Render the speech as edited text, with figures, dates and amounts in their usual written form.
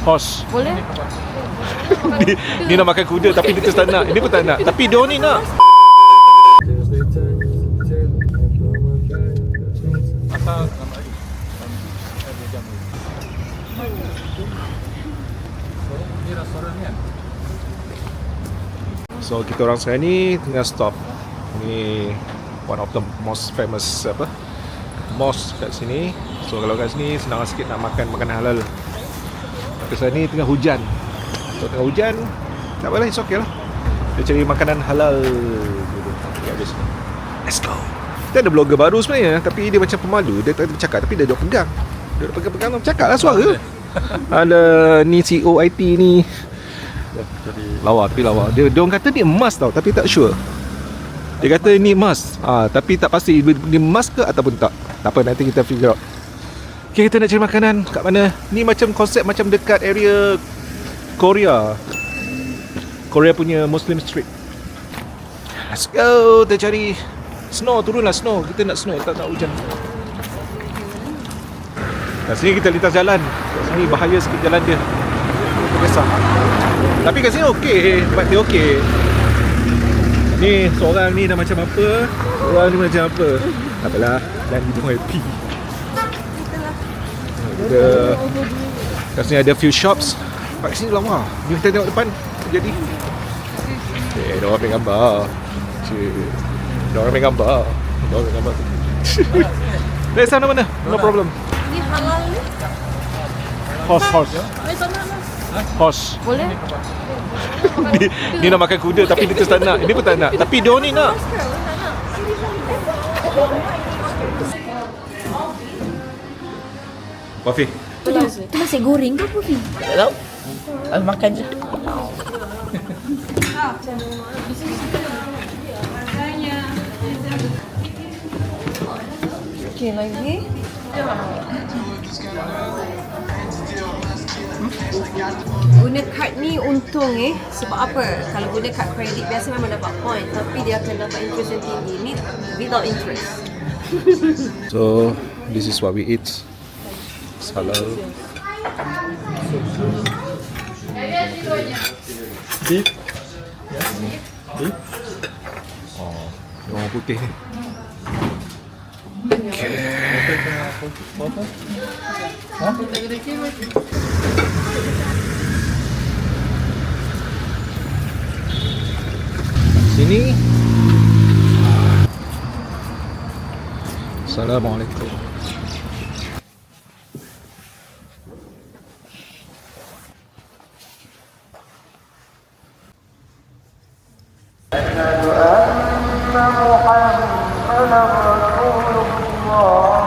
Horse. Boleh? Ni nak makan kuda tapi dia tak nak. Ini pun tak nak. Tapi dia ni nak. So kita orang sekarang ni tengah stop. Ni one of the most famous mosque kat sini. So kalau kat sini senang sikit nak makan makanan halal. Tapi sekarang ni tengah hujan. So tengah hujan, tak apalah, it's okay lah. Dia cari makanan halal. Let's go. Dia ada blogger baru sebenarnya, tapi dia macam pemalu. Dia tak bercakap tapi dia duduk pegang. Dia duduk pegang-pegang bercakap lah suara. Ada ni CEO IT ni. Lawa, tapi lawa. Dia orang kata dia emas tau, tapi tak sure. Dia kata ni emas, tapi tak pasti dia emas ke ataupun tak. Tak apa, nanti kita figure out. Okay, kita nak cari makanan kat mana? Ni macam konsep macam dekat area Korea punya Muslim Street. Let's go. Kita cari snow, turunlah snow. Kita nak snow, tak nak hujan. Kat sini kita lintas jalan. Kat sini bahaya sikit jalan dia. Kisah. Tapi kat sini okey, tempat dia okey. Ni seorang ni dah macam apa, orang ni macam apa. Tak apalah, dan hidung happy. Kat sini ada few shops. Kat sini lama. Ni kita tengok depan. Jadi dia orang ambil gambar. Dia orang ambil gambar. Dari sana mana? No problem. Ni halal ni? Horse. Horse. Boleh? Ni nak makan kuda tapi dia tak nak. Ini pun tak nak. Tapi dia ni nak. Wafi. Itu nasi goreng ke apa, Fi? Tak tahu. Makan je. Okey, lagi. Guna kad ni untung sebab apa? Kalau guna kad kredit biasa memang dapat point, tapi dia akan dapat interest yang tinggi. Ni without interest. So this is what we eat. It's halal. Beef? Beef? Oh, orang putih ni. Sini. Assalamualaikum. أشهد أن محمدا رسول الله